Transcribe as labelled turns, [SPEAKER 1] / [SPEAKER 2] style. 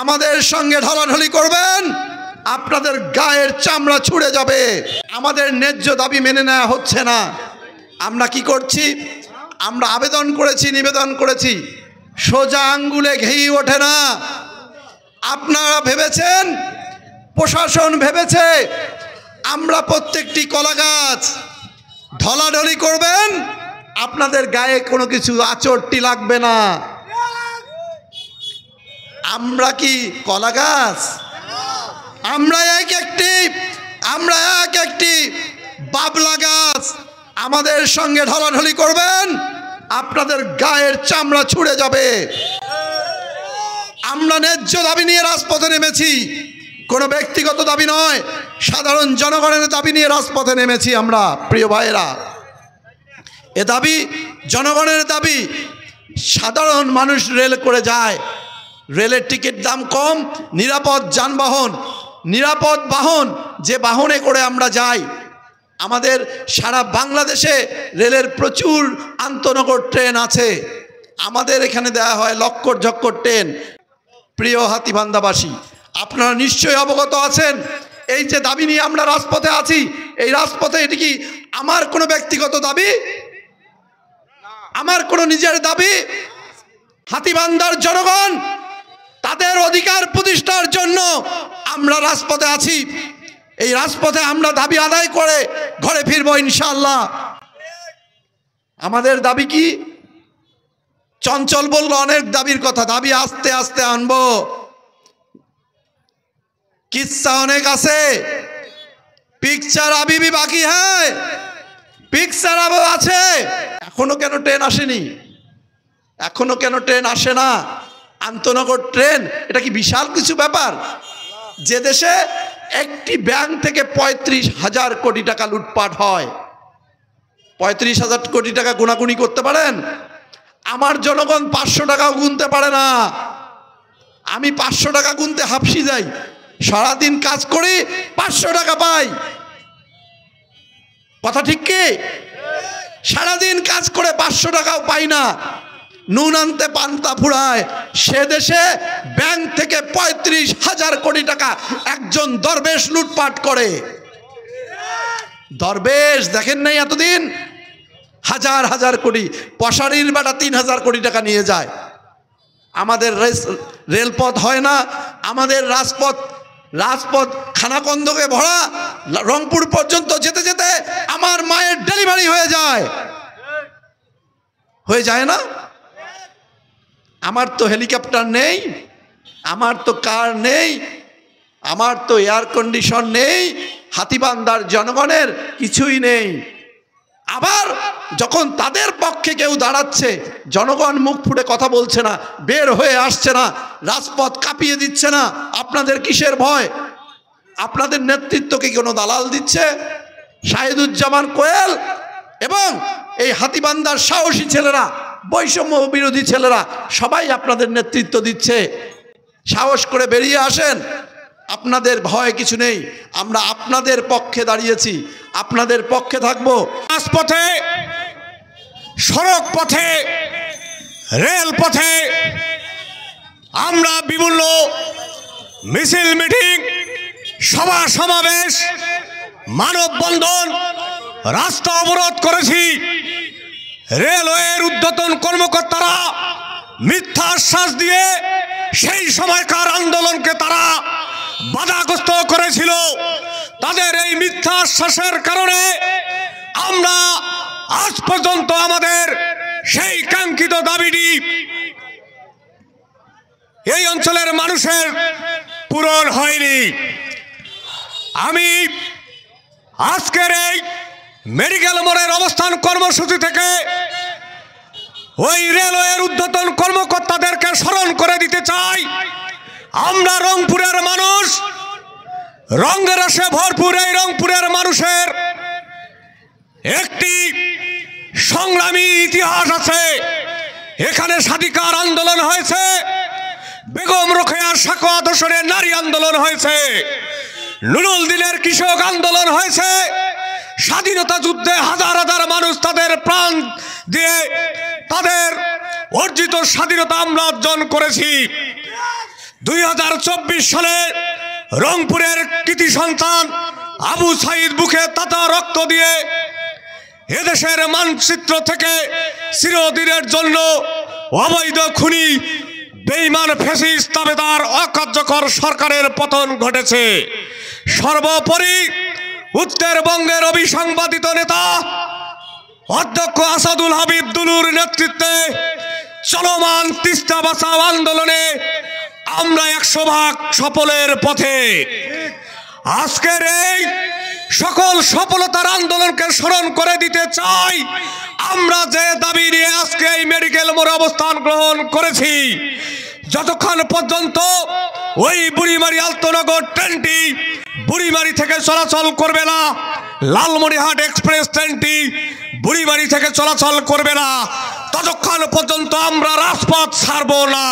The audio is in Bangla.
[SPEAKER 1] আমাদের সঙ্গে ঢলাঢলি করবেন, আপনাদের গায়ের চামড়া ছুঁড়ে যাবে। আমাদের ন্যায্য দাবি মেনে নেওয়া হচ্ছে না। আমরা কি করছি? আমরা আবেদন করেছি, নিবেদন করেছি, সোজা আঙ্গুলে ঘি ওঠে না। আপনারা ভেবেছেন, প্রশাসন ভেবেছে আমরা প্রত্যেকটি কলা গাছ ঢলাঢলি করবেন, আপনাদের গায়ে কোনো কিছু আচরটি লাগবে না। আমরা কি কলা গাছ? আমরা এক একটি বাবলা গাছ। আমাদের সঙ্গে ঢলাঢলি করবেন, আপনাদের গায়ের চামড়া ছুঁড়ে যাবে। আমরা ন্যায্য দাবি নিয়ে রাজপথে নেমেছি, কোনো ব্যক্তিগত দাবি নয়, সাধারণ জনগণের দাবি নিয়ে রাজপথে নেমেছি আমরা। প্রিয় ভাইয়েরা, এ দাবি জনগণের দাবি। সাধারণ মানুষ রেল করে যায়, রেলের টিকিট দাম কম, নিরাপদ যানবাহন, নিরাপদ বাহন, যে বাহনে করে আমরা যাই। আমাদের সারা বাংলাদেশে রেলের প্রচুর আন্তনগর ট্রেন আছে, আমাদের এখানে দেওয়া হয় লক্কর ঝক্কর ট্রেন। প্রিয় হাতীবান্ধাবাসী, আপনারা নিশ্চয়ই অবগত আছেন, এই যে দাবি নিয়ে আমরা রাজপথে আছি, এই রাজপথে এটি কি আমার কোনো ব্যক্তিগত দাবি, আমার কোনো নিজের দাবি? হাতীবান্ধার জনগণ তাদের অধিকার প্রতিষ্ঠার জন্য আমরা রাজপথে আছি। এই রাজপথে আমরা দাবি আদায় করে ঘরে ফিরবো ইনশাআল্লাহ। আমাদের দাবি কি? চঞ্চল বলল অনেক দাবির কথা, দাবি আস্তে আস্তে আনবো, কিচ্ছা অনেক আছে। পিকচার আবি ভি বাকি হ্যায়, পিকচার আবো আছে। এখনো কেন ট্রেন আসেনি? এখনো কেন ট্রেন আসে না? আন্তনগর ট্রেন, এটা কি বিশাল কিছু ব্যাপার? যে দেশে একটি ব্যাংক থেকে 35,000 কোটি টাকা লুটপাট হয়, 35,000 কোটি টাকা গুণাগুনি করতে পারেন? আমার জনগণ 500 টাকাও গুনতে পারে না। আমি 500 টাকা গুনতে হাঁপসি যাই, সারাদিন কাজ করি 500 টাকা পাই। কথা ঠিক কি? সারাদিন কাজ করে 500 টাকাও পাই না, নুন আনতে পান্তা ফুরায়। সে দেশে ব্যাংক থেকে 35,000 কোটি টাকা একজন দরবেশ লুটপাট করে। দরবেশ দেখেন নাই এতদিন? হাজার হাজার কোটি, পশারির বেটা 3,000 কোটি টাকা নিয়ে যায়। আমাদের রেলপথ হয় না, আমাদের রাজপথ খানাকন্দকে ভরা। রংপুর পর্যন্ত যেতে যেতে আমার মায়ের ডেলিভারি হয়ে যায় না? আমার তো হেলিকপ্টার নেই, আমার তো কার নেই, আমার তো এয়ার কন্ডিশন নেই। হাতীবান্ধার জনগণের কিছুই নেই। আবার যখন তাদের পক্ষে কেউ দাঁড়াচ্ছে, জনগণ মুখ ফুটে কথা বলছে না, বের হয়ে আসছে না, রাজপথ কাঁপিয়ে দিচ্ছে না। আপনাদের কিসের ভয়? আপনাদের নেতৃত্বকে কোনো দালাল দিচ্ছে? শাহিদুজ্জামান কোয়েল এবং এই হাতীবান্ধার সাহসী ছেলেরা, বৈষম্য বিরোধী ছেলেরা সবাই আপনাদের নেতৃত্ব দিচ্ছে। সাহস করে বেরিয়ে আসেন, আপনাদের ভয় কিছু নেই। আমরা আপনাদের পক্ষে দাঁড়িয়েছি, আপনাদের পক্ষে থাকবো।
[SPEAKER 2] রাজপথে, সড়ক পথে, রেল পথে আমরা বিভিন্ন মিছিল, মিটিং, সভা সমাবেশ, মানববন্ধন, রাস্তা অবরোধ করেছি। রেলওয়ের ঊর্ধ্বতন কর্মকর্তারা মিথ্যা আশ্বাস দিয়ে সেই সময়কার আন্দোলনকে তারা বাধাগ্রস্ত করেছিল। তাদের এই মিথ্যা আশ্বাসের কারণে আমরা আজ পর্যন্ত আমাদের সেই কাঙ্ক্ষিত দাবিটি এই অঞ্চলের মানুষের পূরণ হয়নি। আমি আজকের এই মেডিকেল মোড়ের অবস্থান কর্মসূচি থেকে ওই রেলওয়ের ঊর্ধ্বতন কর্মকর্তাদেরকে স্মরণ করে দিতে চাই, আমরা রংপুরের মানুষ, রঙের রসে ভরপুর এই রংপুরের মানুষের একটি সংগ্রামী ইতিহাস আছে। এখানে স্বাধিকার আন্দোলন হয়েছে, বেগম রোকেয়া সাখাওয়াত হোসেনের নারী আন্দোলন হয়েছে, নুরুল দিনের কৃষক আন্দোলন হয়েছে। স্বাধীনতা যুদ্ধে হাজার হাজার মানুষ তাদের প্রাণ দিয়ে তাদের অর্জিত স্বাধীনতা আমরা অর্জন করেছি। 2024 সালে রংপুরের কৃতি সন্তান আবু সাইদ বুকে তাতা রক্ত দিয়ে এদেশের মানচিত্র থেকে চিরদিনের জন্য অবৈধ খুনি বেঈমান ফ্যাসিস্ট তাবেদার অকার্যকর সরকারের পতন ঘটেছে। সর্বোপরি উত্তরবঙ্গের অবিসংবাদিত নেতা অধ্যক্ষ আসাদুল হাবিব দুলুর নেতৃত্বে চলমান তিস্তা বাঁচাও আন্দোলনে আমরা 100% সফলের পথে। আজকের এই সকল সফলতার আন্দোলনকে স্মরণ করে দিতে চাই আমরা যে দাবি নিয়ে আজকে এই মেডিকেল মোড়ে অবস্থান গ্রহণ করেছি। যতক্ষণ পর্যন্ত ওই বুড়িমারি আলতনগর ট্রেনটি বুড়িমারি থেকে চলাচল করবে না, লালমনিরহাট এক্সপ্রেস ট্রেনটি বুড়িমারি থেকে চলাচল করবে না, ততক্ষণ পর্যন্ত আমরা রাজপথ ছাড়ব না।